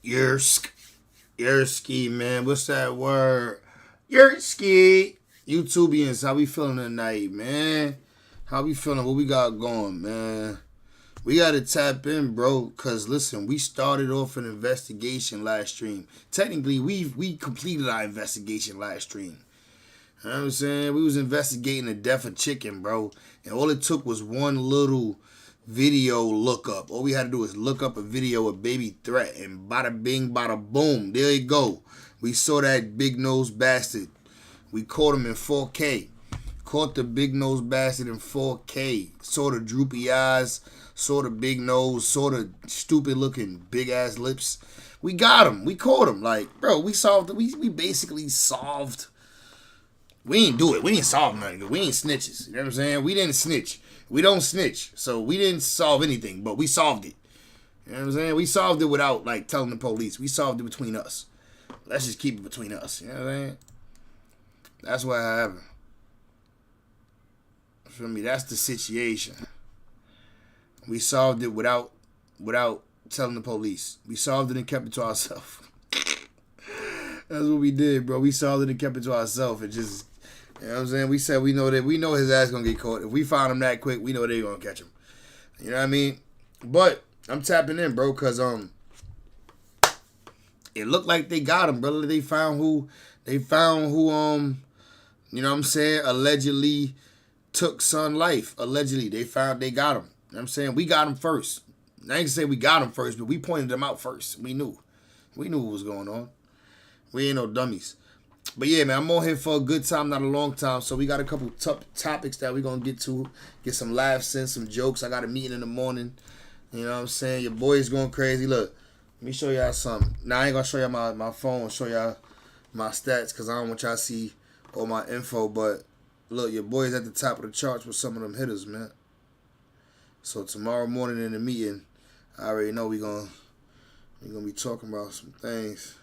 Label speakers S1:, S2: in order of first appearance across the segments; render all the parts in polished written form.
S1: Yerski, man. What's that word? Yerski. YouTubians, how we feeling tonight, man? How we feeling? What we got going, man? We got to tap in, bro, because, listen, we started off an investigation last stream. Technically, we completed our investigation last stream. You know what I'm saying? We was investigating the death of Chicken, bro, and all it took was one little video lookup. All we had to do is look up a video of Baby Threat, and bada bing, bada boom, there you go. We saw that big nose bastard. We caught him in 4K. Caught the big nose bastard in 4K. Saw the droopy eyes, saw the big nose, saw the stupid looking big ass lips. We got him. We caught him. Like, bro, we solved it. We basically solved. We didn't do it. We didn't solve nothing. We ain't snitches. You know what I'm saying? We didn't snitch. We don't snitch. So we didn't solve anything, but we solved it. You know what I'm saying? We solved it without, like, telling the police. We solved it between us. Let's just keep it between us. You know what I'm saying? That's what happened. For me, that's the situation. We solved it without telling the police. We solved it and kept it to ourselves. That's what we did, bro. We solved it and kept it to ourselves. It just, you know what I'm saying? We said we know his ass gonna get caught. If we found him that quick, we know they're gonna catch him. You know what I mean? But I'm tapping in, bro, cause it looked like they got him, brother. They found who you know what I'm saying, allegedly took son life. Allegedly. They got him. You know what I'm saying? We got him first. I ain't gonna say we got him first, but we pointed them out first. We knew. We knew what was going on. We ain't no dummies. But yeah, man, I'm on here for a good time, not a long time. So we got a couple topics that we're going to get to. Get some laughs in, some jokes. I got a meeting in the morning. You know what I'm saying? Your boy's going crazy. Look, let me show y'all something. Now, I ain't going to show y'all my phone, show y'all my stats, because I don't want y'all to see all my info. But look, your boy's at the top of the charts with some of them hitters, man. So tomorrow morning in the meeting, I already know we're gonna be talking about some things.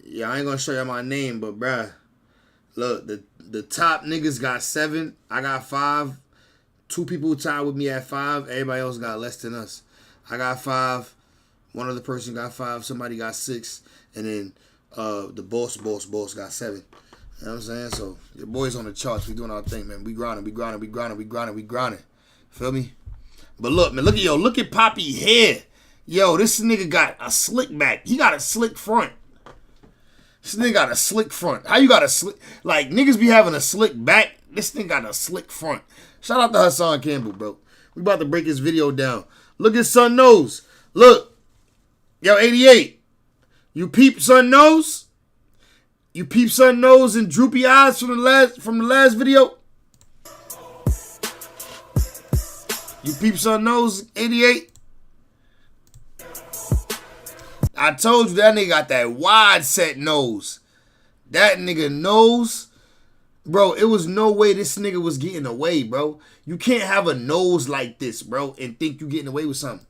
S1: Yeah, I ain't gonna show y'all my name, but bruh, look, the top niggas got 7. I got 5. 2 people tied with me at 5. Everybody else got less than us. I got 5. One other person got 5. Somebody got 6. And then the boss got 7. You know what I'm saying? So your boys on the charts. We doing our thing, man. We grinding. Feel me? But look, man, look at Poppy hair. Yo, this nigga got a slick back. He got a slick front. This nigga got a slick front. How you got a slick? Like, niggas be having a slick back. This nigga got a slick front. Shout out to Hassan Campbell, bro. We about to break his video down. Look at Son Nose. Look. Yo, 88. You peep Son Nose? You peep Son Nose and droopy eyes from the last video? You peep Son Nose, 88? I told you that nigga got that wide set nose. That nigga nose, bro, it was no way this nigga was getting away, bro. You can't have a nose like this, bro, and think you getting away with something.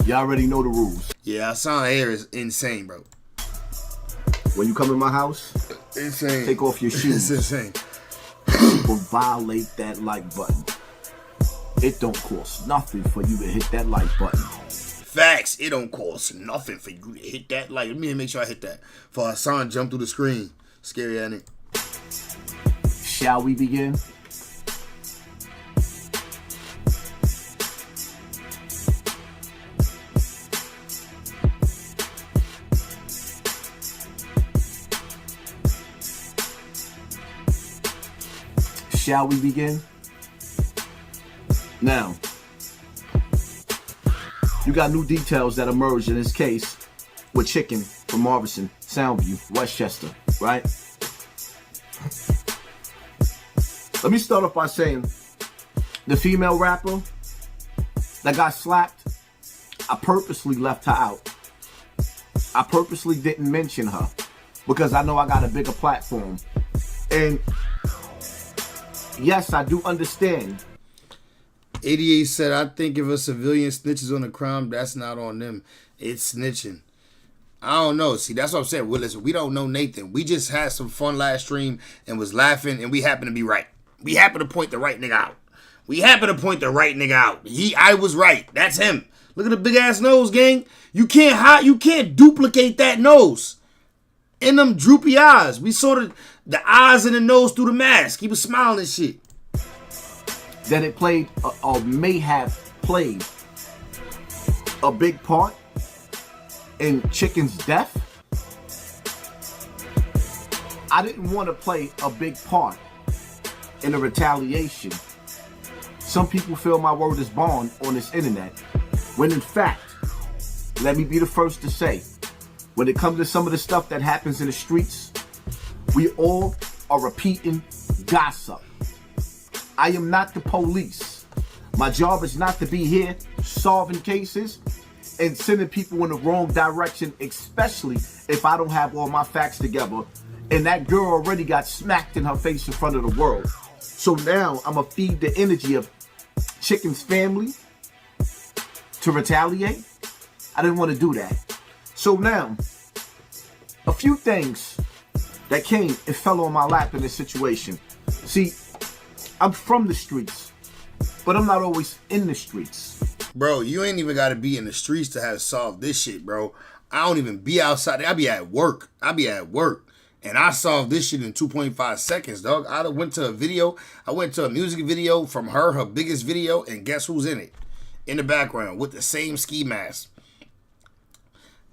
S2: Y'all already know the rules.
S1: Yeah, Hassan hair is insane, bro.
S2: When you come in my house,
S1: insane.
S2: Take off your shoes.
S1: It's insane.
S2: Or violate that like button. It don't cost nothing for you to hit that like button.
S1: Facts. It don't cost nothing for you to hit that like. Let me make sure I hit that. For Hassan jump through the screen. Scary, ain't it?
S2: Shall we begin? Shall we begin? Now, you got new details that emerged in this case with Chicken from Morrison Soundview, Westchester, right? Let me start off by saying the female rapper that got slapped, I purposely left her out. I purposely didn't mention her because I know I got a bigger platform. And yes, I do understand.
S1: 88 said, I think if a civilian snitches on a crime, that's not on them. It's snitching. I don't know. See, that's what I'm saying. Well, listen, we don't know Nathan. We just had some fun last stream and was laughing, and we happen to be right. We happen to point the right nigga out. We happen to point the right nigga out. I was right. That's him. Look at the big ass nose, gang. You can't duplicate that nose. And them droopy eyes. We saw the eyes and the nose through the mask. He was smiling and shit.
S2: That it played or may have played a big part in Chicken's death. I didn't want to play a big part in a retaliation. Some people feel my word is bond on this internet, when in fact, let me be the first to say, when it comes to some of the stuff that happens in the streets, we all are repeating gossip. I am not the police. My job is not to be here solving cases and sending people in the wrong direction, especially if I don't have all my facts together. And that girl already got smacked in her face in front of the world. So now I'm going to feed the energy of Chicken's family to retaliate. I didn't want to do that. So now, a few things that came and fell on my lap in this situation. See, I'm from the streets, but I'm not always in the streets.
S1: Bro, you ain't even got to be in the streets to have solved this shit, bro. I don't even be outside. I be at work. And I solved this shit in 2.5 seconds, dog. I went to a video. I went to a music video from her biggest video, and guess who's in it? In the background with the same ski mask.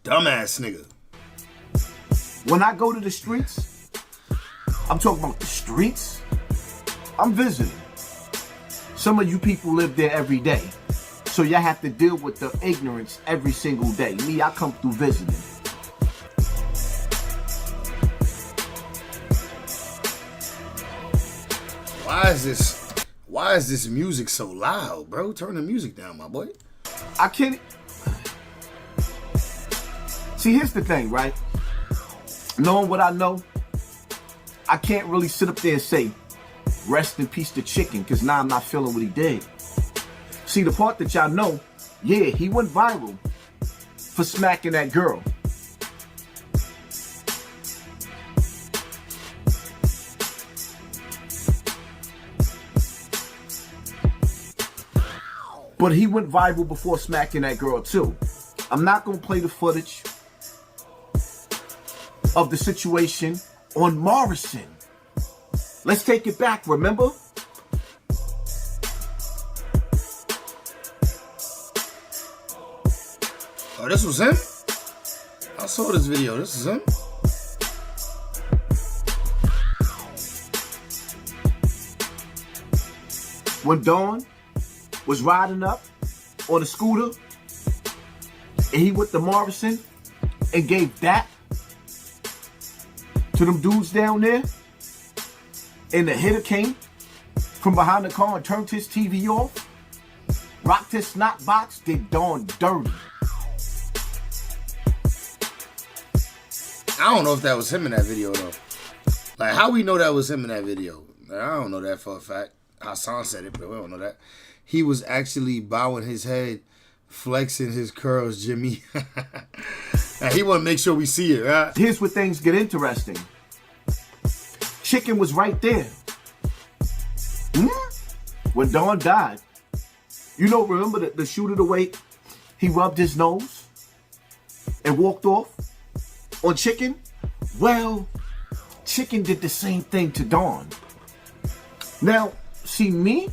S1: Dumbass nigga.
S2: When I go to the streets, I'm talking about the streets. I'm visiting. Some of you people live there every day. So y'all have to deal with the ignorance every single day. Me, I come through visiting.
S1: Why is this music so loud, bro? Turn the music down, my boy.
S2: I can't. See, here's the thing, right? Knowing what I know, I can't really sit up there and say, rest in peace to Chicken, because now I'm not feeling what he did. See, the part that y'all know, yeah, he went viral for smacking that girl. But he went viral before smacking that girl too. I'm not going to play the footage of the situation on Morrison. Let's take it back, remember?
S1: Oh, this was him? I saw this video. This is him?
S2: When Dawn was riding up on a scooter and he went to Morrison and gave that to them dudes down there, and the hitter came from behind the car and turned his TV off, rocked his snot box, did Dawn dirty.
S1: I don't know if that was him in that video, though. Like, how we know that was him in that video? Like, I don't know that for a fact. Hassan said it, but we don't know that. He was actually bowing his head, flexing his curls, Jimmy. And he want to make sure we see it, right?
S2: Here's where things get interesting. Chicken was right there. When Dawn died. You know, remember the shoot of the weight? He rubbed his nose and walked off on Chicken? Well, Chicken did the same thing to Dawn. Now, see me?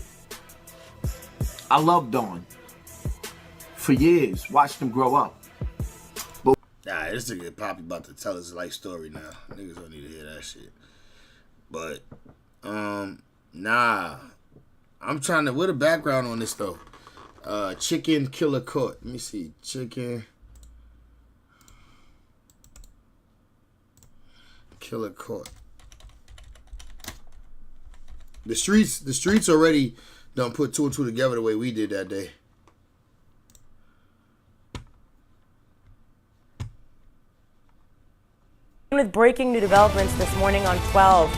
S2: I love Dawn. For years, watched him grow up. But
S1: nah, this nigga Poppy about to tell his life story now. Niggas don't need to hear that shit. But, nah. I'm trying to, what the background on this though? Chicken killer caught. Let me see. Chicken killer caught. The streets already done put two and two together the way we did that day.
S3: With breaking new developments this morning on 12.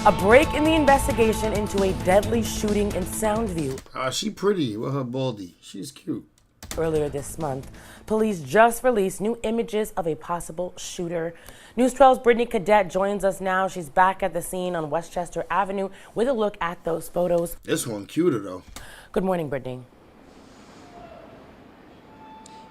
S3: A break in the investigation into a deadly shooting in Soundview.
S1: She pretty with her baldy. She's cute.
S3: earlier this month. Police just released new images of a possible shooter. News 12's Brittany Cadet joins us now. She's back at the scene on Westchester Avenue with a look at those photos.
S1: This one cuter, though.
S3: Good morning, Brittany.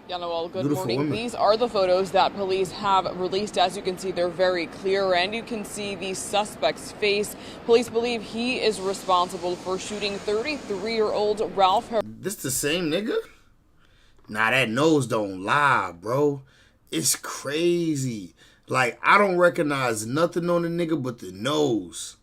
S4: Yeah, Noel, good
S1: Beautiful
S4: morning.
S1: women.
S4: These are the photos that police have released. As you can see, they're very clear, and you can see the suspect's face. Police believe he is responsible for shooting 33-year-old Ralph.
S1: This the same nigga? Nah, that nose don't lie, bro. It's crazy. Like, I don't recognize nothing on the nigga but the nose.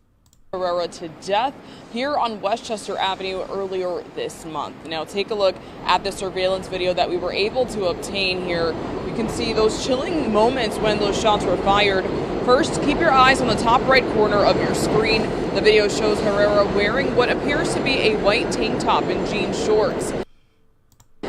S4: Herrera to death here on Westchester Avenue earlier this month. Now take a look at the surveillance video that we were able to obtain here. You can see those chilling moments when those shots were fired. First, keep your eyes on the top right corner of your screen. The video shows Herrera wearing what appears to be a white tank top and jean shorts,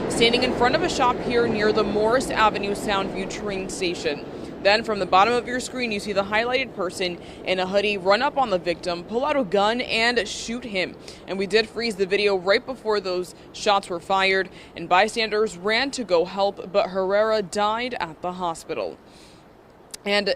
S4: standing in front of a shop here near the Morrison Avenue Soundview train station. Then from the bottom of your screen, you see the highlighted person in a hoodie run up on the victim, pull out a gun, and shoot him. And we did freeze the video right before those shots were fired, and bystanders ran to go help, but Herrera died at the hospital. And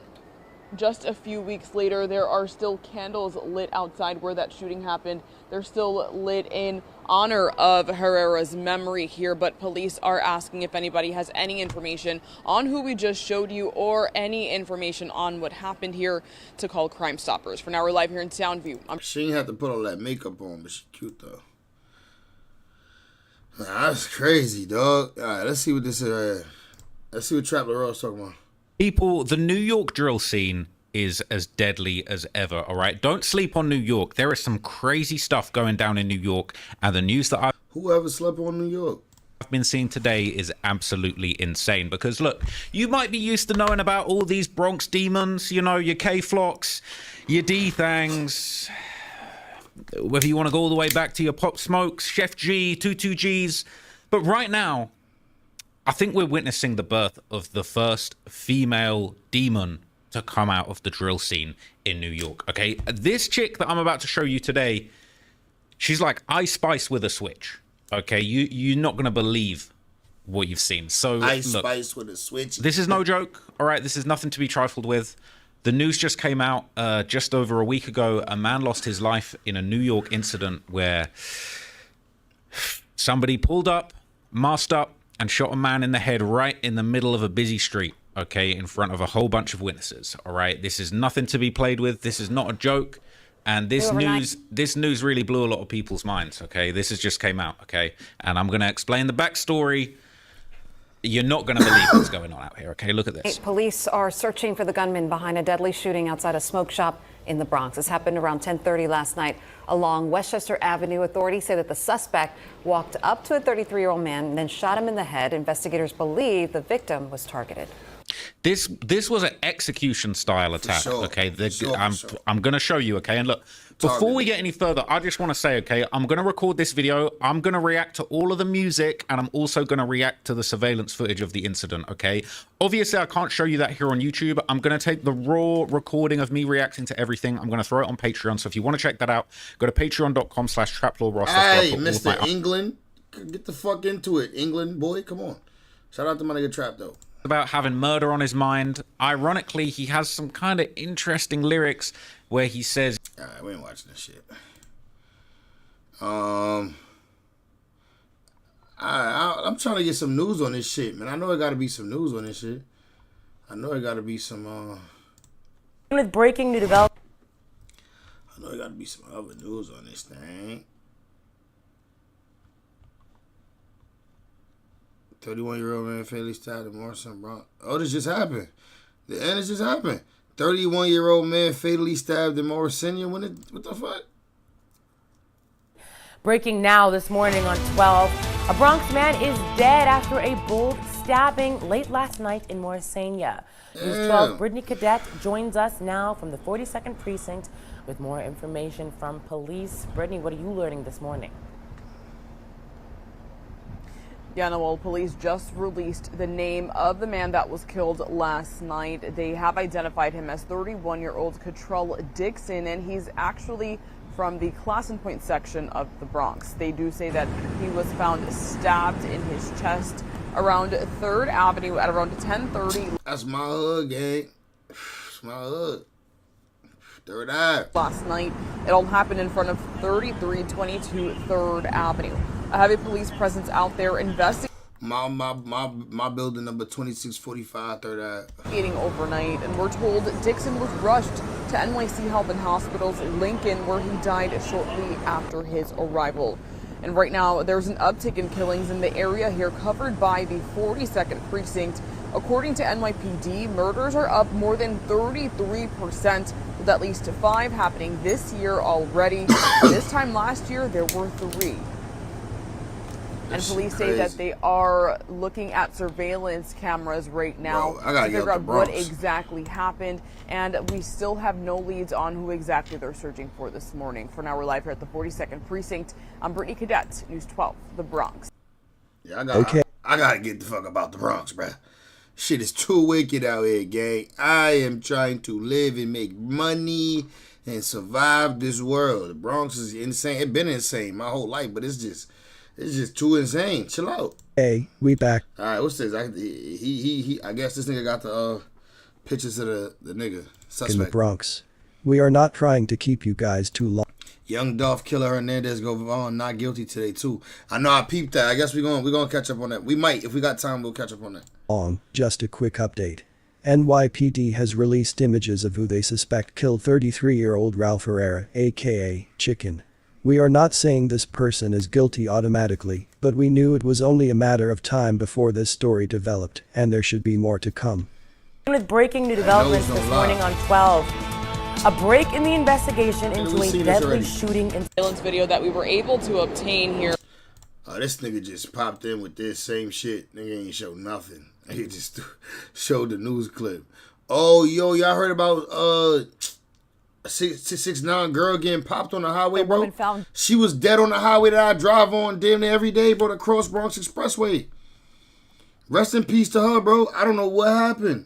S4: just a few weeks later, there are still candles lit outside where that shooting happened. They're still lit in honor of Herrera's memory here, but police are asking if anybody has any information on who we just showed you or any information on what happened here to call Crime Stoppers. For now, we're live here in Soundview.
S1: She ain't have to put all that makeup on, but she cute, though. Nah, that's crazy, dog. All right, let's see what this is right here. Let's see what Trap Leroy's talking about.
S5: People, the New York drill scene is as deadly as ever, all right? Don't sleep on New York. There is some crazy stuff going down in New York, and the news that
S1: Whoever slept on New York?
S5: I've been seeing today is absolutely insane. Because, look, you might be used to knowing about all these Bronx demons, you know, your K-Flocks, your D-Thangs, whether you want to go all the way back to your Pop Smokes, Chef G, 22Gs. But right now, I think we're witnessing the birth of the first female demon to come out of the drill scene in New York, okay? This chick that I'm about to show you today, she's like Ice Spice with a switch, okay? You're not going to believe what you've seen. So,
S1: Ice
S5: look,
S1: Spice with a switch.
S5: this is no joke, all right? This is nothing to be trifled with. The news just came out just over a week ago. A man lost his life in a New York incident where somebody pulled up, masked up, and shot a man in the head right in the middle of a busy street, okay, in front of a whole bunch of witnesses, all right? This is nothing to be played with. This is not a joke. And this news really blew a lot of people's minds, okay? This has just came out, okay? And I'm going to explain the backstory. You're not going to believe what's going on out here, okay? Look at this.
S6: Police are searching for the gunman behind a deadly shooting outside a smoke shop in the Bronx. This happened around 10:30 last night along Westchester Avenue. Authorities say that the suspect walked up to a 33-year-old man and then shot him in the head. Investigators believe the victim was targeted.
S5: This was an execution style attack,
S1: sure.
S5: okay?
S1: For
S5: I'm going to show you, okay? And look, before we get any further, I just want to say, okay, I'm going to record this video. I'm going to react to all of the music, and I'm also going to react to the surveillance footage of the incident, okay? Obviously, I can't show you that here on YouTube. I'm going to take the raw recording of me reacting to everything. I'm going to throw it on Patreon. So if you want to check that out, go to patreon.com/TrapLawRoss.
S1: Hey, Mr. England. Get the fuck into it, England boy. Come on. Shout out to my nigga Trap, though.
S5: About having murder on his mind. Ironically, he has some kind of interesting lyrics where he says,
S1: all right, we ain't watching this shit. I'm trying to get some news on this shit, man. I know it got to be some news on this shit. I know it got to be some
S3: With breaking new developments.
S1: I know it got to be some other news on this thing. 31-year-old man fatally stabbed in Morrison, Bronx. Oh, this just happened. The end just happened. 31-year-old man fatally stabbed in Morrison. What the fuck?
S3: Breaking now this morning on 12. A Bronx man is dead after a bold stabbing late last night in Morrison. News 12 Brittany Cadet joins us now from the 42nd Precinct with more information from police. Brittany, what are you learning this morning?
S4: Yeah, Noel, police just released the name of the man that was killed last night. They have identified him as 31-year-old Cottrell Dixon, and he's actually from the Classen Point section of the Bronx. They do say that he was found stabbed in his chest around 3rd Avenue at around 10:30.
S1: That's my hood, gang. That's my hood. 3rd Ave.
S4: Last night, it all happened in front of 3322 3rd Avenue. A heavy police presence out there investigating.
S1: My building number 2645 3rd Ave.
S4: Overnight, and we're told Dixon was rushed to NYC Health and Hospital's Lincoln, where he died shortly after his arrival. And right now, there's an uptick in killings in the area here covered by the 42nd precinct. According to NYPD, murders are up more than 33%, with at least 5 happening this year already. This time last year, there were 3. And police say that they are looking at surveillance cameras right now to figure out what exactly happened. And we still have no leads on who exactly they're searching for this morning. For now, we're live here at the 42nd Precinct. I'm Brittany Cadet, News 12, The Bronx.
S1: Yeah, I gotta get the fuck about the Bronx, bruh. Shit is too wicked out here, gang. I am trying to live and make money and survive this world. The Bronx is insane. It's been insane my whole life, but it's just too insane. Chill out.
S7: Hey, we back.
S1: All right, what's this? I guess this nigga got the pictures of the nigga suspect
S7: in the Bronx. We are not trying to keep you guys too long.
S1: Young Dolph Killer Hernandez go on not guilty today too. I know I peeped that. I guess we're gonna catch up on that. We might, if we got time, we'll catch up on that.
S7: Just a quick update. NYPD has released images of who they suspect killed 33-year-old Ralph Herrera, aka Chicken. We are not saying this person is guilty automatically, but we knew it was only a matter of time before this story developed, and there should be more to come.
S3: With breaking new developments this morning on 12. A break in the investigation into a deadly shooting in
S4: surveillance video that we were able to obtain here.
S1: This nigga just popped in with this same shit. Nigga ain't show nothing. He just showed the news clip. Oh, yo, y'all heard about a 6'9" girl getting popped on the highway, bro? She was dead on the highway that I drive on damn near every day, bro, the Cross Bronx Expressway. Rest in peace to her, bro. I don't know what happened.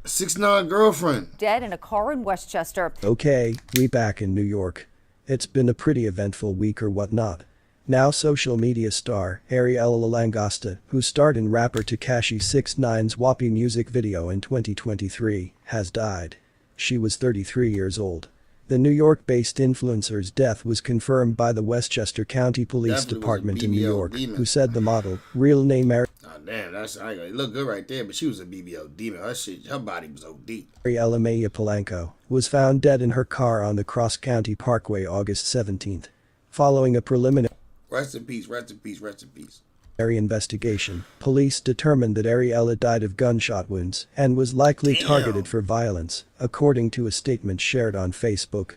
S1: 6'9" girlfriend.
S6: Dead in a car in Westchester.
S7: Okay, we back in New York. It's been a pretty eventful week or whatnot. Now social media star Ariella Langosta, who starred in rapper Tekashi 6ix9ine's WAPI music video in 2023, has died. She was 33 years old. The New York-based influencer's death was confirmed by the Westchester County Police Department in New York, who said the model, real name
S1: Oh damn, it looked good right there, but she was a BBL demon. Her body was OD.
S7: Ariella Maya Polanco was found dead in her car on the Cross County Parkway August 17th. Following a preliminary
S1: Rest in peace, rest in peace, rest in peace.
S7: investigation, police determined that Ariella died of gunshot wounds and was likely targeted for violence, according to a statement shared on Facebook.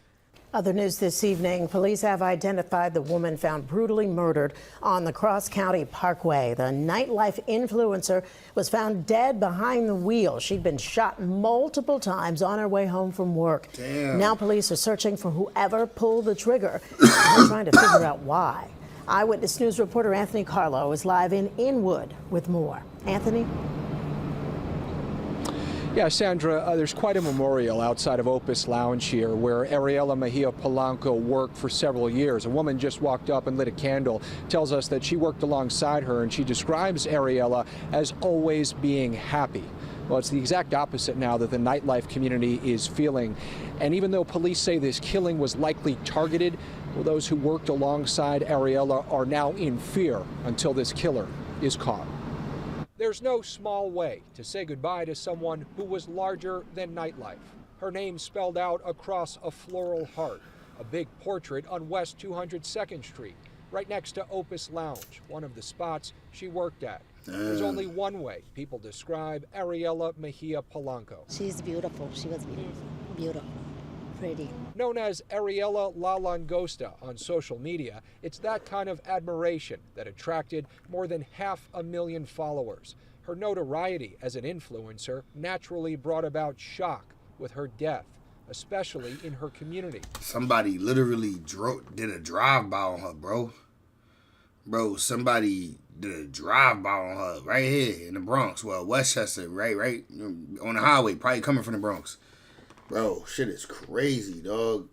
S8: Other news this evening, police have identified the woman found brutally murdered on the Cross County Parkway. The nightlife influencer was found dead behind the wheel. She'd been shot multiple times on her way home from work.
S1: Damn.
S8: Now police are searching for whoever pulled the trigger. They're trying to figure out why. Eyewitness News reporter Anthony Carlo is live in Inwood with more. Anthony?
S9: Yeah, Sandra, there's quite a memorial outside of Opus Lounge here where Ariella Mejia Polanco worked for several years. A woman just walked up and lit a candle, tells us that she worked alongside her, and she describes Ariella as always being happy. Well, it's the exact opposite now that the nightlife community is feeling. And even though police say this killing was likely targeted, well, those who worked alongside Ariella are now in fear until this killer is caught. There's no small way to say goodbye to someone who was larger than nightlife. Her name spelled out across a floral heart, a big portrait on West 202nd Street, right next to Opus Lounge, one of the spots she worked at. There's only one way people describe Ariella Mejia Polanco.
S10: She's beautiful. She was beautiful. Pretty.
S9: Known as Ariella La Langosta on social media, it's that kind of admiration that attracted more than 500,000 followers. Her notoriety as an influencer naturally brought about shock with her death, especially in her community.
S1: Somebody literally did a drive-by on her, bro. Bro, somebody did a drive-by on her right here in the Bronx. Well, Westchester, right on the highway, probably coming from the Bronx. Bro, shit is crazy, dog.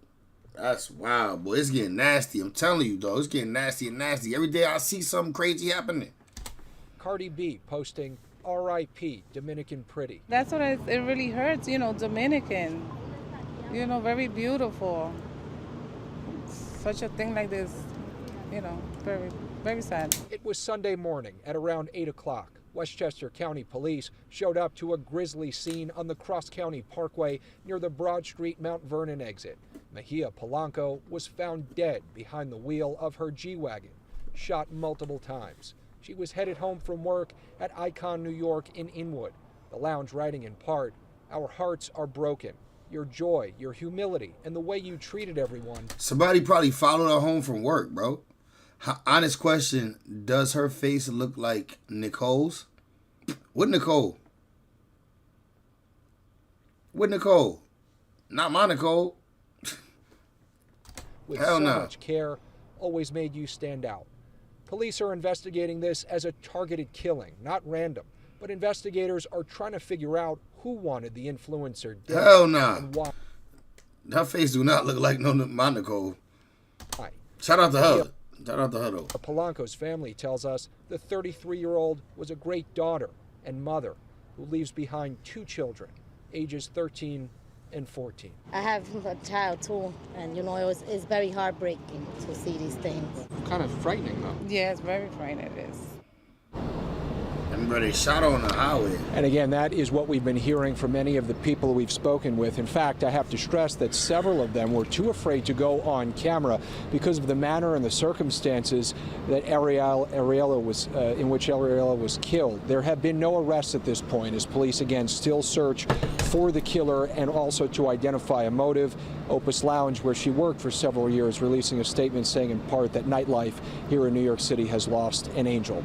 S1: That's wild, boy. It's getting nasty. I'm telling you, though. It's getting nasty and nasty. Every day I see something crazy happening.
S9: Cardi B posting R.I.P. Dominican Pretty.
S11: That's what it really hurts, Dominican. Very beautiful. Such a thing like this, very, very sad.
S9: It was Sunday morning at around 8 o'clock. Westchester County Police showed up to a grisly scene on the Cross County Parkway near the Broad Street Mount Vernon exit. Mejia Polanco was found dead behind the wheel of her G-Wagon, shot multiple times. She was headed home from work at Icon, New York in Inwood. The lounge writing in part, "Our hearts are broken. Your joy, your humility, and the way you treated everyone."
S1: Somebody probably followed her home from work, bro. Honest question, does her face look like Nicole's? What Nicole? What Nicole? Not my Nicole.
S9: With
S1: Hell
S9: so
S1: no.
S9: much care, always made you stand out. Police are investigating this as a targeted killing, not random. But investigators are trying to figure out who wanted the influencer dead.
S1: Hell nah.
S9: And why.
S1: Her face do not look like my Nicole. Shout out to her. Shout out to her, though.
S9: Polanco's family tells us the 33-year-old was a great daughter and mother who leaves behind 2 children, ages 13 and 14.
S10: I have a child too, and it's very heartbreaking to see these things.
S9: Kind of frightening, though.
S11: Yeah, it's very frightening, it is.
S1: Everybody shot on the highway.
S9: And again, that is what we've been hearing from many of the people we've spoken with. In fact, I have to stress that several of them were too afraid to go on camera because of the manner and the circumstances that in which Ariella was killed. There have been no arrests at this point as police again still search for the killer and also to identify a motive. Opus Lounge, where she worked for several years, releasing a statement saying in part that nightlife here in New York City has lost an angel.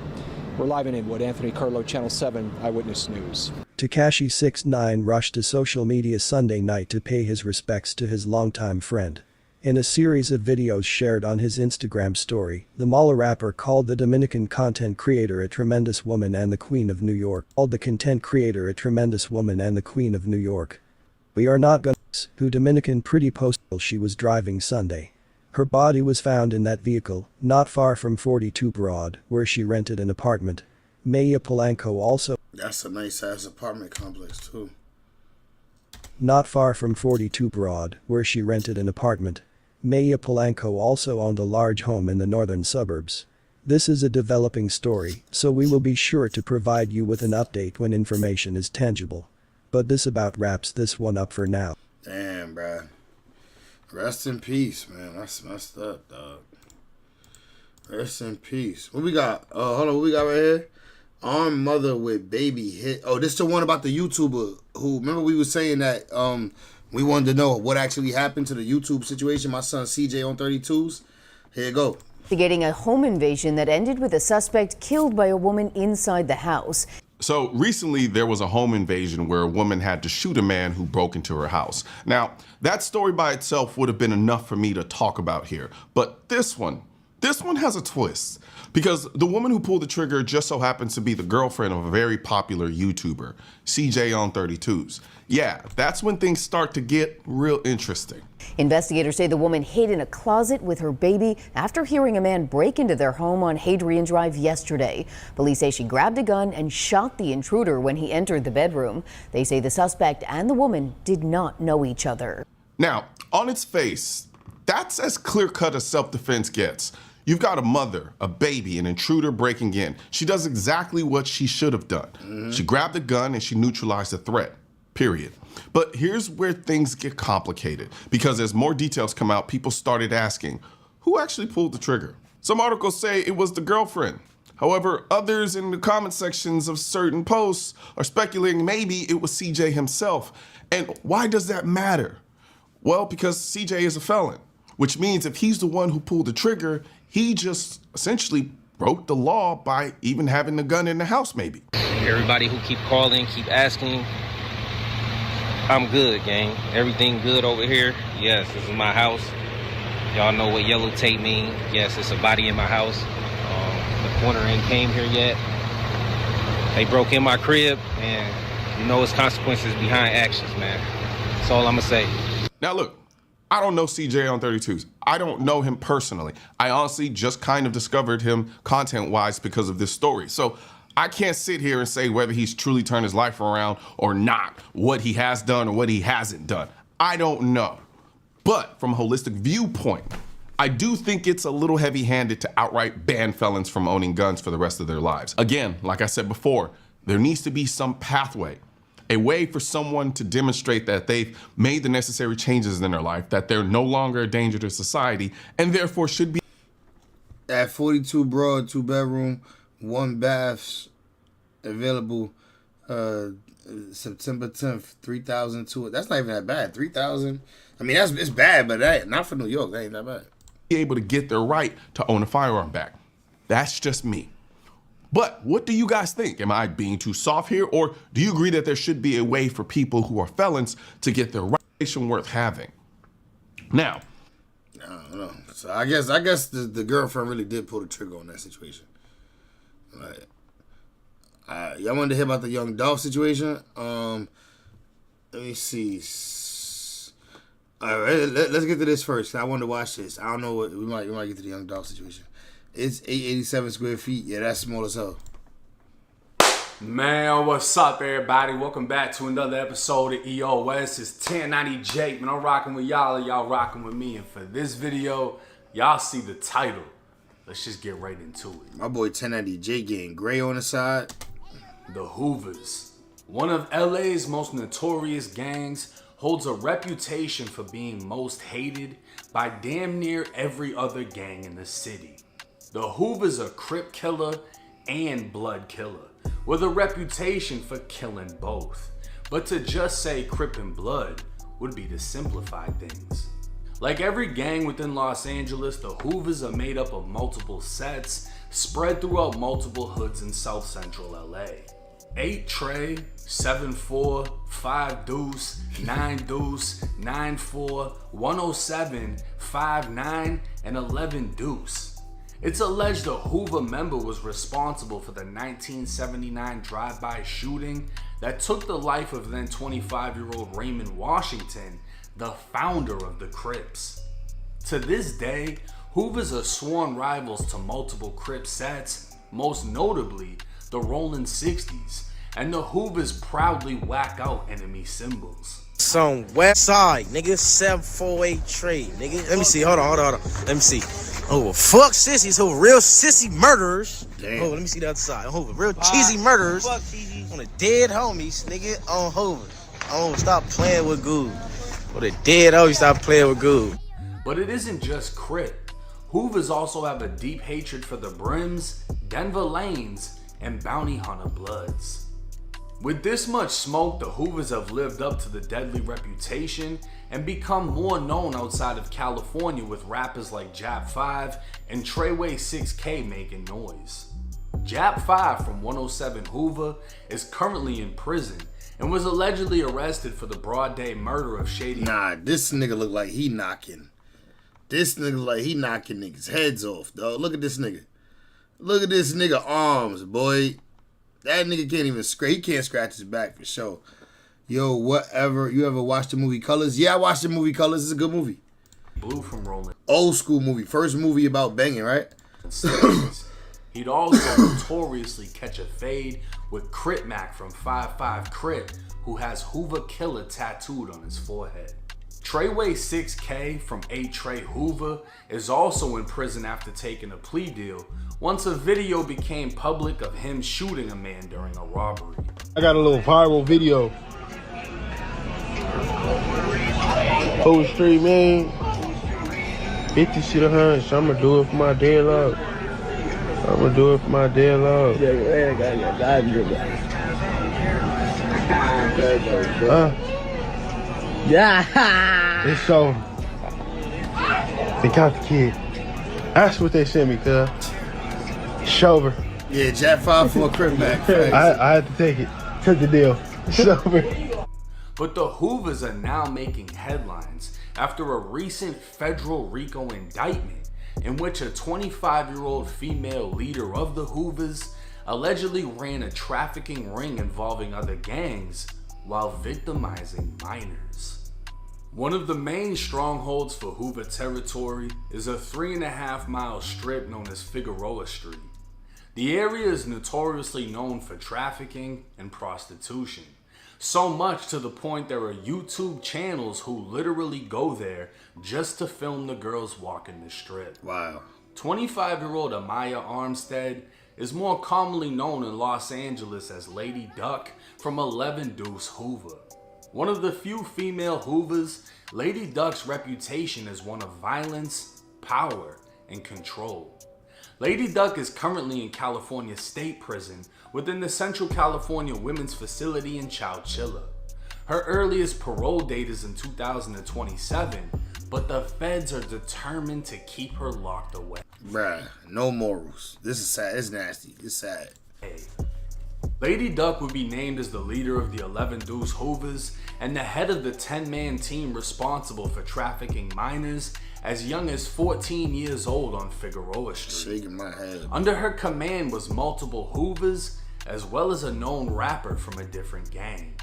S9: We're live in Inwood. Anthony Carlo, Channel 7 Eyewitness News.
S7: Tekashi 6ix9ine rushed to social media Sunday night to pay his respects to his longtime friend. In a series of videos shared on his Instagram story, the Mala rapper called the Dominican content creator a tremendous woman and the Queen of New York. We are not gonna who Dominican Pretty posted she was driving Sunday. Her body was found in that vehicle, not far from 42 Broad, where she rented an apartment. Mejia Polanco also.
S1: That's a nice-ass apartment complex, too.
S7: Not far from 42 Broad, where she rented an apartment. Mejia Polanco also owned a large home in the northern suburbs. This is a developing story, so we will be sure to provide you with an update when information is tangible. But this about wraps this one up for now.
S1: Damn, bruh. Rest in peace, man. That's messed up, dog. Rest in peace. What we got? Hold on. What we got right here? Armed mother with baby hit. Oh, this is the one about the YouTuber who, remember we were saying that we wanted to know what actually happened to the YouTube situation. My son CJ on 32s. Here you go.
S12: Investigating a home invasion that ended with a suspect killed by a woman inside the house.
S13: So recently there was a home invasion where a woman had to shoot a man who broke into her house. Now, that story by itself would have been enough for me to talk about here. But this one has a twist. Because the woman who pulled the trigger just so happens to be the girlfriend of a very popular YouTuber, CJ on 32s. Yeah, that's when things start to get real interesting.
S12: Investigators say the woman hid in a closet with her baby after hearing a man break into their home on Hadrian Drive yesterday. Police say she grabbed a gun and shot the intruder when he entered the bedroom. They say the suspect and the woman did not know each other.
S13: Now, on its face, that's as clear-cut as self-defense gets. You've got a mother, a baby, an intruder breaking in. She does exactly what she should have done. She grabbed a gun and she neutralized the threat, period. But here's where things get complicated, because as more details come out, people started asking, who actually pulled the trigger? Some articles say it was the girlfriend. However, others in the comment sections of certain posts are speculating maybe it was CJ himself. And why does that matter? Well, because CJ is a felon, which means if he's the one who pulled the trigger, he just essentially broke the law by even having the gun in the house, maybe.
S14: Everybody who keep calling, keep asking, I'm good, gang. Everything good over here. Yes, this is my house. Y'all know what yellow tape mean. Yes, it's a body in my house. The coroner ain't came here yet. They broke in my crib, and you know it's consequences behind actions, man. That's all I'm gonna say.
S13: Now look, I don't know CJ on 32s. I don't know him personally. I honestly just kind of discovered him content-wise because of this story. So I can't sit here and say whether he's truly turned his life around or not, what he has done or what he hasn't done. I don't know. But from a holistic viewpoint, I do think it's a little heavy-handed to outright ban felons from owning guns for the rest of their lives. Again, like I said before, there needs to be some pathway, a way for someone to demonstrate that they've made the necessary changes in their life, that they're no longer a danger to society, and therefore should be.
S1: At 42 Broad, 2-bedroom, 1 baths, available September 10th, 3,002. That's not even that bad. 3,000. I mean, it's bad, but that not for New York. That ain't that bad.
S13: Be able to get their right to own a firearm back. That's just me. But what do you guys think? Am I being too soft here, or do you agree that there should be a way for people who are felons to get their right worth having? Now,
S1: I don't know. So I guess the girlfriend really did pull the trigger on that situation. Like, y'all wanted to hear about the young Dolph situation? Let me see. All right, let's get to this first. I wanted to watch this. I don't know what we might get to the young Dolph situation. It's 887 square feet. Yeah, that's small as hell.
S15: Man, what's up, everybody? Welcome back to another episode of EOS. It's 1090 Jake, man. I'm rocking with y'all, and y'all rocking with me. And for this video, y'all see the title. Let's just get right into it.
S1: My boy 1090 Jake getting gray on the side.
S15: The Hoovers, one of LA's most notorious gangs, holds a reputation for being most hated by damn near every other gang in the city. The Hoovers are Crip killer and blood killer, with a reputation for killing both. But to just say Crip and blood would be to simplify things. Like every gang within Los Angeles, the Hoovers are made up of multiple sets spread throughout multiple hoods in South Central LA. 8 Trey, 7-4, 5 Deuce, 9 Deuce, 9-4, 107, 5-9, and 11 Deuce. It's alleged a Hoover member was responsible for the 1979 drive-by shooting that took the life of then 25-year-old Raymond Washington, the founder of the Crips. To this day, Hoovers are sworn rivals to multiple Crip sets, most notably the Rollin' 60s, and the Hoovers proudly whack out enemy symbols.
S16: Some west side, nigga, 748 trade, nigga. Let me see, hold on. Let me see. Oh, fuck sissies, who real sissy murderers.
S1: Damn.
S16: Oh, let me see the other side. Oh, real cheesy murderers on the dead homies, nigga, on Hoover. Oh, stop playing with Goob. For the dead homies, stop playing with Goob.
S15: But it isn't just Crip. Hoovers also have a deep hatred for the Brims, Denver Lanes, and Bounty Hunter Bloods. With this much smoke, the Hoovers have lived up to the deadly reputation and become more known outside of California, with rappers like Jap 5 and Treyway 6K making noise. Jap 5 from 107 Hoover is currently in prison and was allegedly arrested for the broad day murder of Shady.
S1: Nah, this nigga look like he knocking. This nigga look like he knocking niggas' heads off, dog. Look at this nigga. Look at this nigga arms, boy. That nigga can't even scratch. He can't scratch his back for sure. Yo, whatever. You ever watched the movie Colors? Yeah, I watched the movie Colors. It's a good movie.
S15: Blue from Rolling.
S1: Old school movie. First movie about banging, right?
S15: He'd also notoriously catch a fade with Crip Mac from 5'5 Crip, who has Hoover Killer tattooed on his forehead. Treyway 6K from 8 Trey Hoover is also in prison after taking a plea deal once a video became public of him shooting a man during a robbery.
S17: I got a little viral video. Whole street, man. 50 shit a hundred, so I'ma do it for my dead love. Yeah. It's so. They got the kid. That's what they sent me, cuz. Sober.
S1: Yeah, Jack 5 for a Crip Mac.
S17: I had to take it. Took the deal. Sober.
S15: But the Hoovers are now making headlines after a recent federal RICO indictment in which a 25-year-old female leader of the Hoovers allegedly ran a trafficking ring involving other gangs while victimizing minors. One of the main strongholds for Hoover territory is a 3.5-mile strip known as Figueroa Street. The area is notoriously known for trafficking and prostitution. So much to the point there are YouTube channels who literally go there just to film the girls walking the strip.
S1: Wow.
S15: 25-year-old Amaya Armstead is more commonly known in Los Angeles as Lady Duck from 11 Deuce Hoover. One of the few female Hoovers, Lady Duck's reputation is one of violence, power, and control. Lady Duck is currently in California State Prison within the Central California Women's Facility in Chowchilla. Her earliest parole date is in 2027, but the feds are determined to keep her locked away.
S1: Bruh, no morals. This is sad. It's nasty. It's sad.
S15: Lady Duck would be named as the leader of the 11 Deuce Hoovers and the head of the 10-man team responsible for trafficking minors as young as 14 years old on Figueroa Street.
S1: Shaking my head.
S15: Under her command was multiple Hoovers as well as a known rapper from a different gang.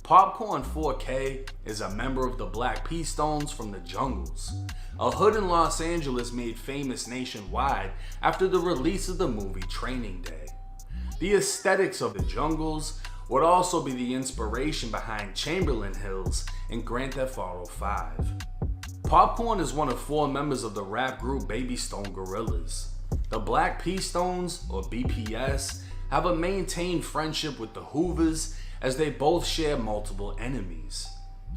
S15: Popcorn 4K is a member of the Black P Stones from the Jungles, a hood in Los Angeles made famous nationwide after the release of the movie Training Day. The aesthetics of the Jungles would also be the inspiration behind Chamberlain Hills in Grand Theft Auto 5. Popcorn is one of 4 members of the rap group Baby Stone Gorillas. The Black P Stones, or BPS, have a maintained friendship with the Hoovers as they both share multiple enemies.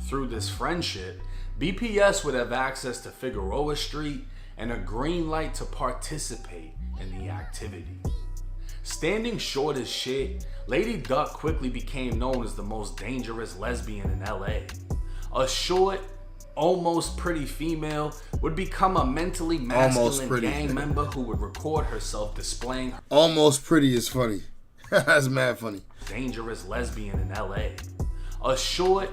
S15: Through this friendship, BPS would have access to Figueroa Street and a green light to participate in the activity. Standing short as shit, Lady Duck quickly became known as the most dangerous lesbian in LA. A short, almost pretty female would become a mentally masculine gang member who would record herself displaying her
S1: almost pretty is funny. That's mad funny.
S15: Dangerous lesbian in LA. A short,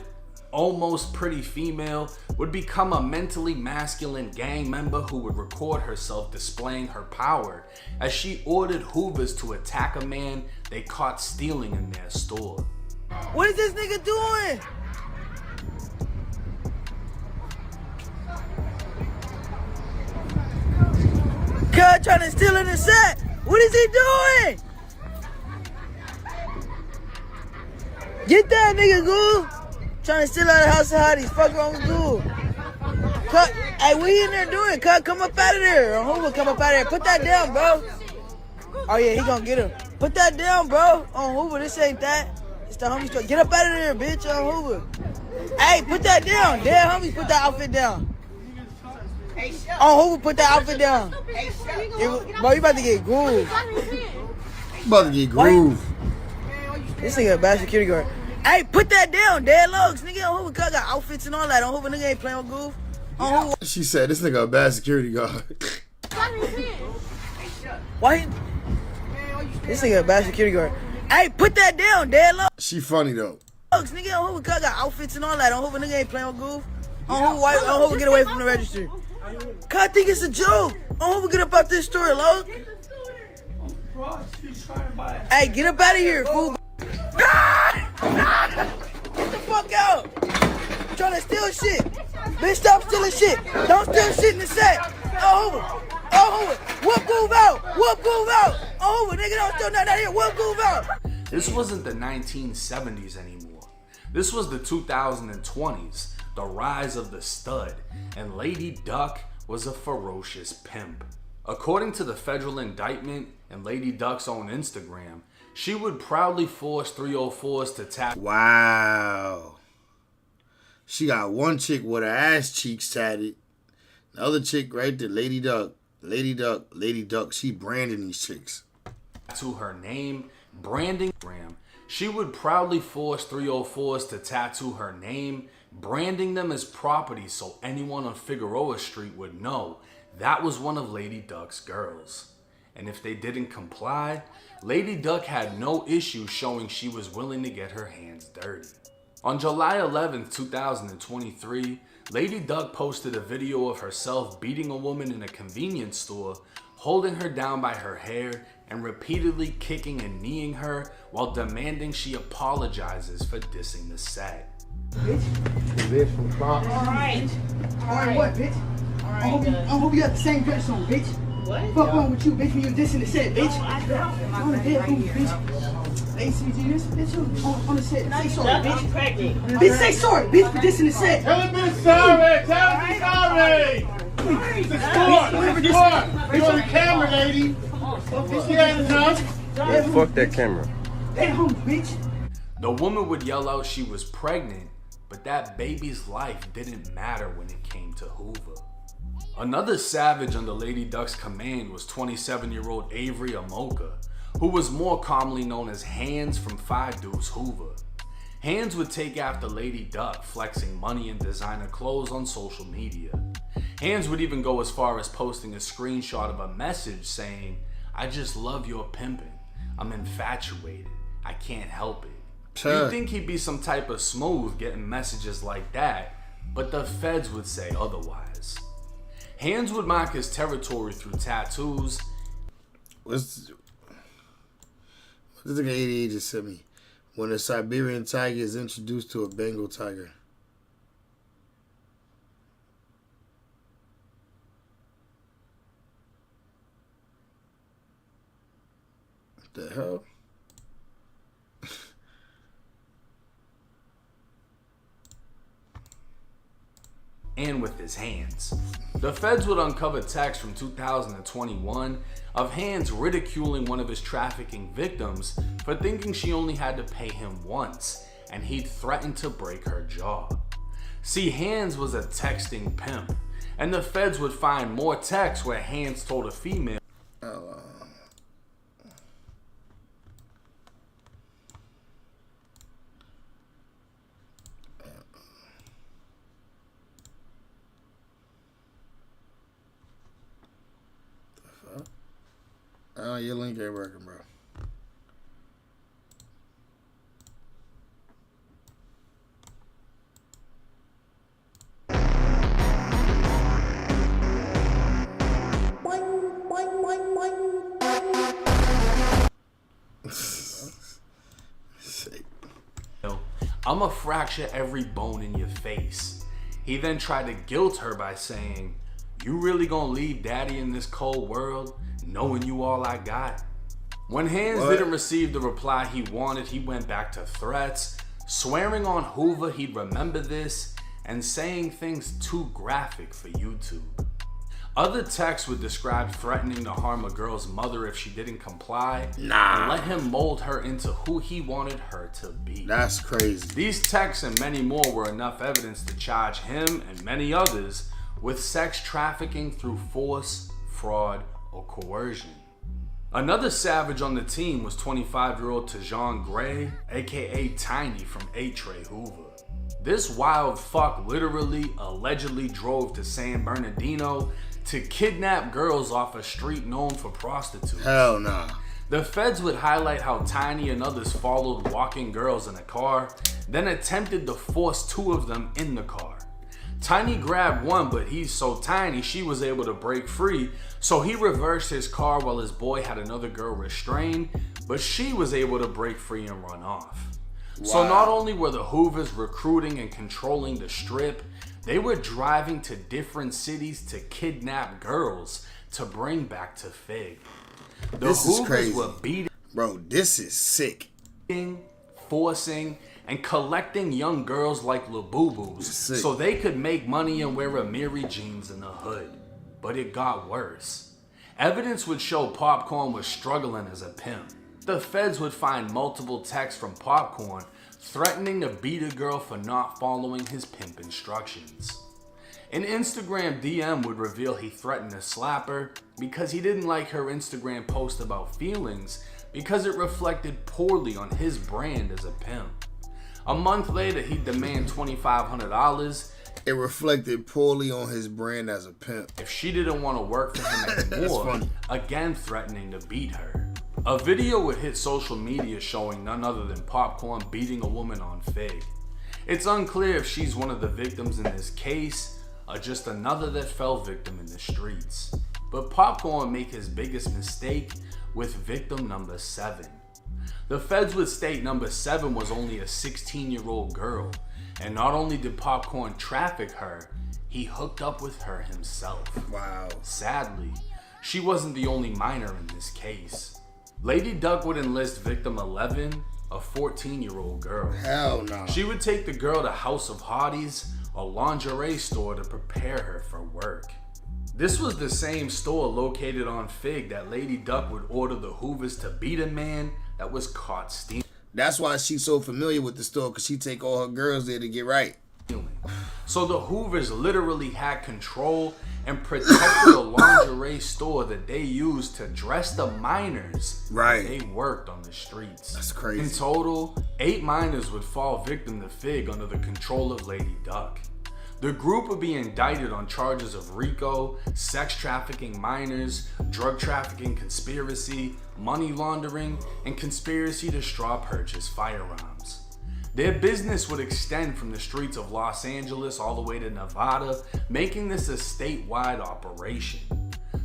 S15: almost pretty female would become a mentally masculine gang member who would record herself displaying her power as she ordered Hoovers to attack a man they caught stealing in their store.
S18: What is this nigga doing? God trying to steal in the set. What is he doing? Get that nigga, Goo. Trying to steal out of the house of hotties. Fuck wrong with Goo. Cut. Hey, what you in there doing? Cut, come up out of there. Hoover, come up out of there. Put that down, bro. Oh yeah, he gonna get him. Put that down, bro. On Hoover, this ain't that. It's the homie store. Get up out of there, bitch. On Hoover. Hey, put that down. Dead homies, put that outfit down. On Hoover, put that outfit down. Bro, you about to get grooved.
S1: About to get grooved.
S18: This nigga a bad security guard. Hey, put that down, dead logs. Nigga on Hoover got outfits and all that. On Hoover, nigga ain't playing with Goof. On Hoover.
S1: She said this nigga a bad security guard.
S18: Why? This nigga a bad security guard. Hey, put that down, dead logs.
S1: She funny though.
S18: Nigga on Hoover got outfits and all that. On Hoover, nigga ain't playing with Goof. On Hoover, get away from the register. Cause I think it's a joke. On Hoover, get up out this store, log. Hey, get up out of here, fool. Get the fuck out! Trying to steal shit. Bitch, stop stealing shit. Don't steal shit in the set. Oh, Hoover. Oh, Hoover. Whoop, move out. Whoop, move out. Oh, Hoover, nigga, don't steal nothing out here. Whoop, move out.
S15: This wasn't the 1970s anymore. This was the 2020s, the rise of the stud, and Lady Duck was a ferocious pimp. According to the federal indictment and Lady Duck's own Instagram, she would proudly force 304s to tap.
S1: Wow. She got one chick with her ass cheeks tatted. The other chick right there, Lady Duck. Lady Duck, Lady Duck. She branding these chicks.
S15: To her name, branding. She would proudly force 304s to tattoo her name, branding them as property so anyone on Figueroa Street would know that was one of Lady Duck's girls. And if they didn't comply, Lady Duck had no issue showing she was willing to get her hands dirty. On July 11, 2023, Lady Duck posted a video of herself beating a woman in a convenience store, holding her down by her hair and repeatedly kicking and kneeing her while demanding she apologizes for dissing the set.
S18: Bitch.
S17: This from the Bronx.
S18: Alright. Alright, what, bitch? I hope you got the same dress on, bitch. What? Fuck wrong with you, bitch, when you dissing the set, bitch. On the dead food, bitch. ACG, this bitch on the set. Say sorry, bitch. Bitch, say sorry, bitch, for dissing the set.
S17: Tell him be sorry. Tell him be sorry. It's a sport. It's a sport. You're on the camera, lady. Get enough.
S19: Fuck that camera.
S18: Stay home, bitch.
S15: The woman would yell out she was pregnant, but that baby's life didn't matter when it came to Hoover. Another savage under Lady Duck's command was 27-year-old Avery Amoka, who was more commonly known as Hands from Five Deuce Hoover. Hands would take after Lady Duck, flexing money and designer clothes on social media. Hands would even go as far as posting a screenshot of a message saying, "I just love your pimping. I'm infatuated. I can't help it." You'd think he'd be some type of smooth getting messages like that, but the feds would say otherwise. Hands would mark his territory through tattoos.
S1: What's the thing 88 just sent me? When a Siberian tiger is introduced to a Bengal tiger. What the hell?
S15: And with his hands. The feds would uncover texts from 2021 of Hands ridiculing one of his trafficking victims for thinking she only had to pay him once, and he'd threatened to break her jaw. See, Hands was a texting pimp, and the feds would find more texts where Hands told a female
S1: Oh, your link ain't working, bro.
S15: "I'ma fracture every bone in your face." He then tried to guilt her by saying, "You really gonna leave daddy in this cold world, knowing you all I got?" When Hands didn't receive the reply he wanted, he went back to threats, swearing on Hoover he'd remember this, and saying things too graphic for YouTube. Other texts would describe threatening to harm a girl's mother if she didn't comply, and let him mold her into who he wanted her to be.
S1: That's crazy.
S15: These texts and many more were enough evidence to charge him and many others with sex trafficking through force, fraud, or coercion. Another savage on the team was 25-year-old Tajon Gray, aka Tiny from 8 Trey Hoover. This wild fuck literally, allegedly drove to San Bernardino to kidnap girls off a street known for prostitutes.
S1: Hell nah.
S15: The feds would highlight how Tiny and others followed walking girls in a car, then attempted to force 2 of them in the car. Tiny grabbed one, but he's so tiny she was able to break free, so he reversed his car while his boy had another girl restrained, but she was able to break free and run off. Wow. So not only were the Hoovers recruiting and controlling the strip, they were driving to different cities to kidnap girls to bring back to Fig. The
S1: This is crazy.
S15: Were beating,
S1: bro, this is sick.
S15: Forcing, and collecting young girls like Labubu's so they could make money and wear Amiri jeans in the hood. But it got worse. Evidence would show Popcorn was struggling as a pimp. The feds would find multiple texts from Popcorn threatening to beat a girl for not following his pimp instructions. An Instagram DM would reveal he threatened to slap her because he didn't like her Instagram post about feelings because it reflected poorly on his brand as a pimp. A month later, he'd demand $2,500.
S1: It reflected poorly on his brand as a pimp.
S15: If she didn't want to work for him anymore, again threatening to beat her. A video would hit social media showing none other than Popcorn beating a woman on Fig. It's unclear if she's one of the victims in this case, or just another that fell victim in the streets. But Popcorn made his biggest mistake with victim number 7. The feds would state number 7 was only a 16-year-old girl, And not only did Popcorn traffic her, he hooked up with her himself.
S1: Wow.
S15: Sadly, she wasn't the only minor in this case. Lady Duck would enlist victim 11, a 14-year-old girl.
S1: Hell no.
S15: She would take the girl to House of Hotties, a lingerie store, to prepare her for work. This was the same store located on Fig that Lady Duck would order the Hoovers to beat a man that was caught stealing.
S1: That's why she's so familiar with the store, because she take all her girls there to get right.
S15: So the Hoovers literally had control and protected a lingerie store that they used to dress the minors.
S1: Right.
S15: They worked on the streets.
S1: That's crazy.
S15: In total, 8 minors would fall victim to Fig under the control of Lady Duck. The group would be indicted on charges of RICO, sex trafficking minors, drug trafficking conspiracy, money laundering, and conspiracy to straw purchase firearms. Their business would extend from the streets of Los Angeles all the way to Nevada, making this a statewide operation.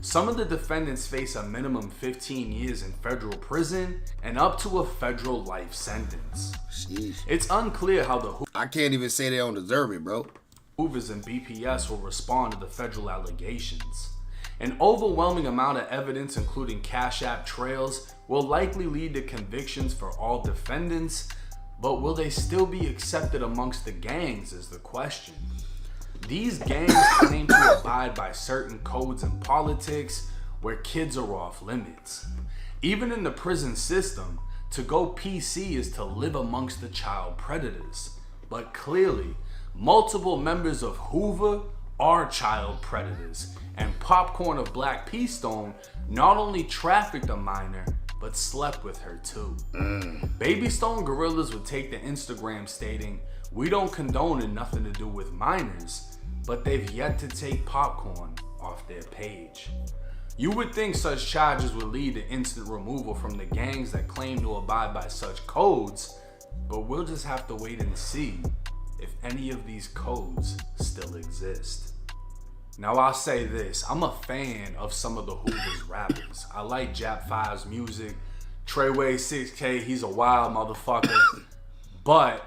S15: Some of the defendants face a minimum 15 years in federal prison and up to a federal life sentence.
S1: Jeez.
S15: It's unclear how the
S1: I can't even say they don't deserve it, bro.
S15: Hoovers and BPS will respond to the federal allegations. An overwhelming amount of evidence, including Cash App trails, will likely lead to convictions for all defendants, but will they still be accepted amongst the gangs is the question. These gangs claim to abide by certain codes and politics where kids are off limits. Even in the prison system, to go PC is to live amongst the child predators. But clearly, multiple members of Hoover are child predators, and Popcorn of Black Peastone not only trafficked a minor, but slept with her too. Baby Stone Gorillas would take to Instagram stating, "We don't condone and nothing to do with minors," but they've yet to take Popcorn off their page. You would think such charges would lead to instant removal from the gangs that claim to abide by such codes, but we'll just have to wait and see if any of these codes still exist. Now I'll say this, I'm a fan of some of the Hoover's rappers. I like Jap 5's music. Treyway 6K, he's a wild motherfucker. But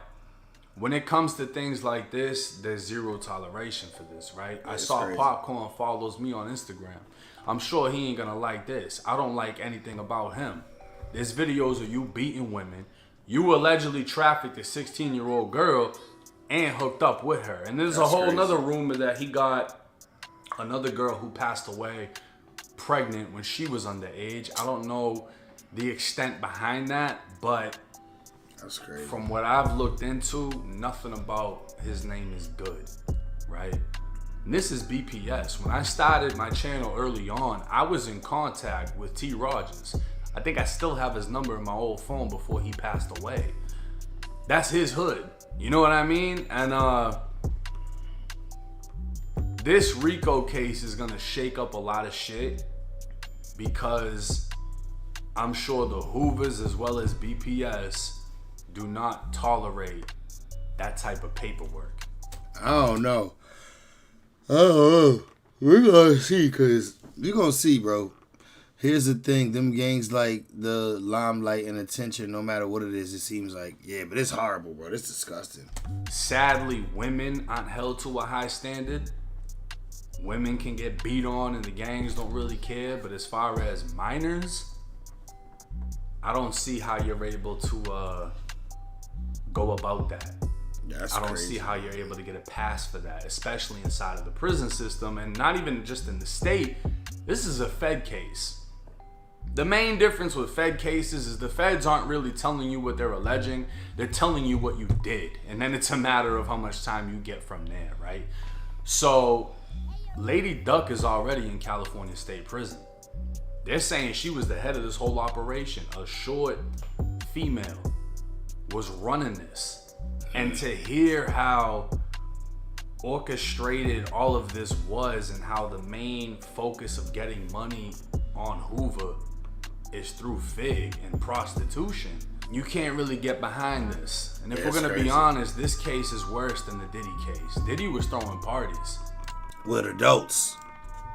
S15: when it comes to things like this, there's zero toleration for this, right? I saw
S1: crazy.
S15: Popcorn follows me on Instagram. I'm sure he ain't gonna like this. I don't like anything about him. There's videos of you beating women. You allegedly trafficked a 16-year-old girl and hooked up with her. And there's a whole nother rumor that he got another girl who passed away pregnant when she was underage. I don't know the extent behind that, but
S1: that's crazy.
S15: From what I've looked into, nothing about his name is good, right? And this is BPS. When I started my channel early on, I was in contact with T. Rogers. I think I still have his number in my old phone before he passed away. That's his hood. You know what I mean? And this RICO case is gonna shake up a lot of shit because I'm sure the Hoovers as well as BPS do not tolerate that type of paperwork.
S1: I don't know. We're gonna see, cause we're gonna see, bro. Here's the thing, them gangs like the limelight and attention, no matter what it is, it seems like, yeah, but it's horrible, bro. It's disgusting.
S15: Sadly, women aren't held to a high standard. Women can get beat on and the gangs don't really care, but as far as minors, I don't see how you're able to go about that.
S1: That's
S15: I don't
S1: crazy.
S15: see how you're able to get a pass for that, especially inside of the prison system, and not even just in the state. This is a Fed case. The main difference with Fed cases is the feds aren't really telling you what they're alleging. They're telling you what you did. And then it's a matter of how much time you get from there, right? So Lady Duck is already in California State Prison. They're saying she was the head of this whole operation. A short female was running this. And to hear how orchestrated all of this was and how the main focus of getting money on Hoover is through Fig and prostitution, you can't really get behind this. And if we're gonna be honest, this case is worse than the Diddy case. Diddy was throwing parties
S1: with adults.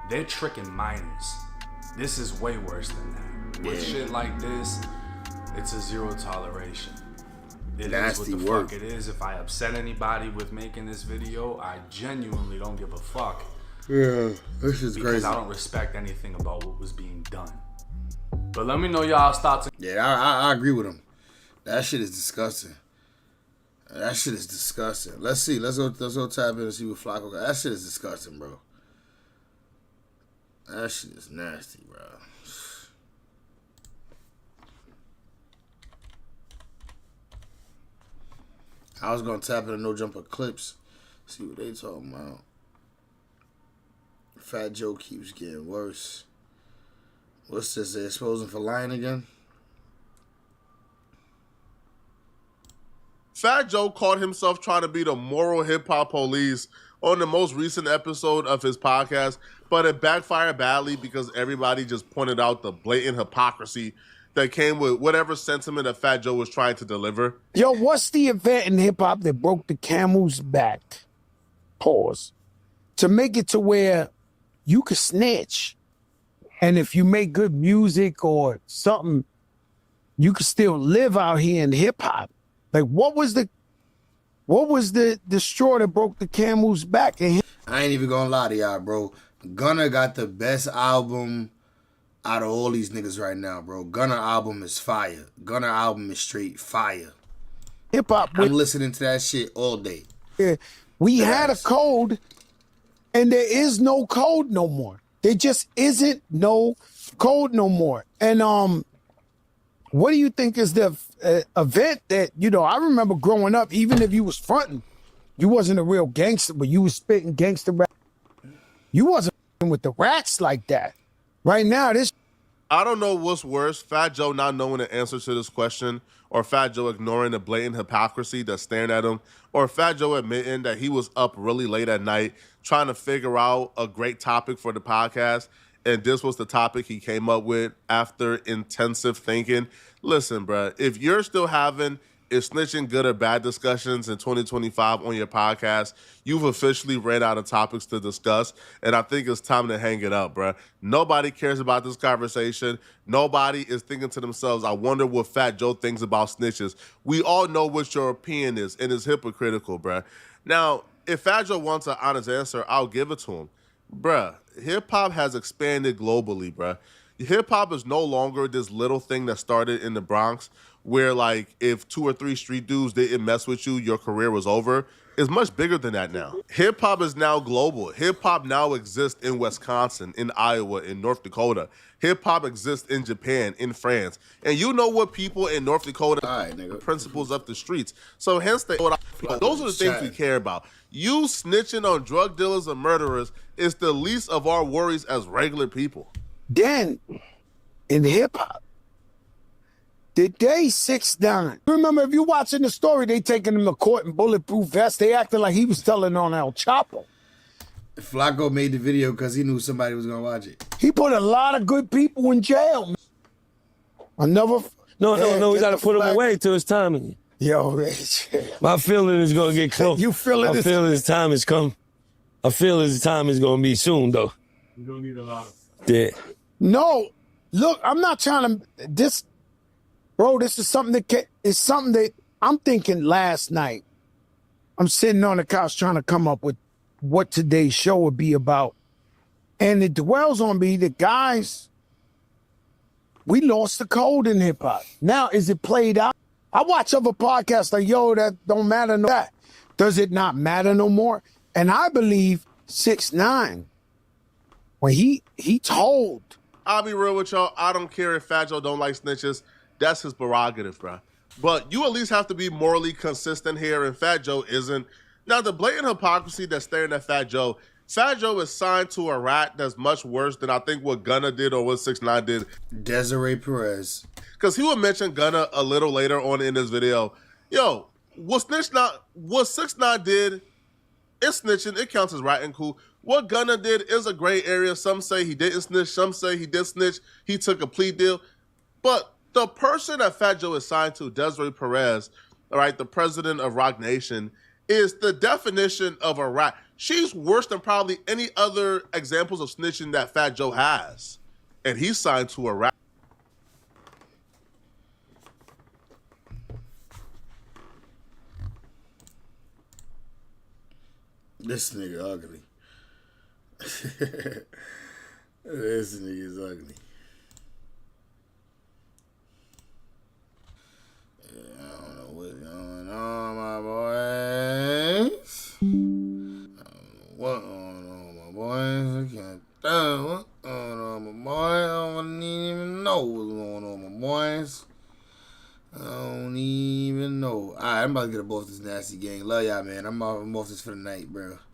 S15: They're tricking minors. This is way worse than that. With shit like this, it's a zero toleration. It is
S1: Nasty
S15: what the
S1: work.
S15: fuck it is. If I upset anybody with making this video, I genuinely don't give a fuck.
S1: Yeah, this is
S15: because
S1: crazy.
S15: I don't respect anything about what was being done. But let me know y'all's thoughts.
S1: Yeah, I agree with him. That shit is disgusting. That shit is disgusting. Let's see. Let's go tap in and see what Flacco got. That shit is disgusting, bro. That shit is nasty, bro. I was gonna tap in the no jumper clips, see what they talking about. Fat Joe keeps getting worse. What's this? They exposing for lying again?
S20: Fat Joe caught himself trying to be the moral hip-hop police on the most recent episode of his podcast, but it backfired badly because everybody just pointed out the blatant hypocrisy that came with whatever sentiment that Fat Joe was trying to deliver.
S21: Yo, what's the event in hip-hop that broke the camel's back? Pause. To make it to where you could snitch, and if you make good music or something, you could still live out here in hip-hop. Like, what was the straw that broke the camel's back? And
S1: I ain't even gonna lie to y'all, bro. Gunna got the best album out of all these niggas right now, bro. Gunna album is fire. Gunna album is straight fire.
S21: Hip-hop.
S1: I'm listening to that shit all day.
S21: We had a code, and there is no code no more. There just isn't no code no more. And what do you think is the event that, I remember growing up, even if you was fronting, you wasn't a real gangster, but you was spitting gangster rap. You wasn't with the rats like that. Right now,
S20: I don't know what's worse, Fat Joe not knowing the answer to this question, or Fat Joe ignoring the blatant hypocrisy that's staring at him, or Fat Joe admitting that he was up really late at night trying to figure out a great topic for the podcast, and this was the topic he came up with after intensive thinking. Listen, bro, if you're still having is snitching good or bad discussions in 2025 on your podcast, you've officially ran out of topics to discuss, and I think it's time to hang it up, bro. Nobody cares about this conversation. Nobody is thinking to themselves, I wonder what Fat Joe thinks about snitches. We all know what your opinion is, and it's hypocritical, bro. Now, if Fat Joe wants an honest answer, I'll give it to him. Bruh, hip-hop has expanded globally, bruh. Hip-hop is no longer this little thing that started in the Bronx where, like, if 2 or 3 street dudes didn't mess with you, your career was over. It's much bigger than that now. Hip-hop is now global. Hip-hop now exists in Wisconsin, in Iowa, in North Dakota. Hip-hop exists in Japan, in France. And you know what people in North Dakota principles up the streets. So hence, those are the things we care about. You snitching on drug dealers and murderers is the least of our worries as regular people.
S21: Then, in hip-hop, did they 6ix9ine? Remember, if you're watching the story, they taking him to court in bulletproof vests. They acting like he was telling on El Chapo.
S1: Flacco made the video because he knew somebody was gonna watch it.
S21: He put a lot of good people in jail.
S22: No, we gotta put him away till it's time.
S21: Yo,
S22: my feeling is gonna get close.
S21: You feeling
S22: I feel his time has come. I feel his time is gonna be soon, though.
S17: You don't need a lot of.
S22: Yeah.
S21: No, look, I'm not trying to. This is something that I'm thinking last night. I'm sitting on the couch trying to come up with what today's show would be about. And it dwells on me that, guys, we lost the code in hip hop. Now, is it played out? I watch other podcasts like, yo, that don't matter no more. Does it not matter no more? And I believe 6ix9ine, when he told.
S20: I'll be real with y'all. I don't care if Fat Joe don't like snitches. That's his prerogative, bro. But you at least have to be morally consistent here, and Fat Joe isn't. Now, the blatant hypocrisy that's staring at Fat Joe is signed to a rat that's much worse than I think what Gunna did or what 6ix9ine did.
S1: Desiree Perez.
S20: Because he would mention Gunna a little later on in this video. Yo, what 6ix9ine did, it's snitching. It counts as ratting cool. What Gunna did is a gray area. Some say he didn't snitch. Some say he did snitch. He took a plea deal. But the person that Fat Joe is signed to, Desiree Perez, all right, the president of Rock Nation, is the definition of a rat. She's worse than probably any other examples of snitching that Fat Joe has. And he's signed to a rat.
S1: This nigga ugly. This nigga's ugly. Yeah, I don't know what's going on, my boys. I don't know what going on, my boys. I can't tell what's going on, my boys. I don't even know what's going on, my boys. I don't even know. Alright, I'm about to get up off this nasty gang. Love y'all, man. I'm off this for the night, bro.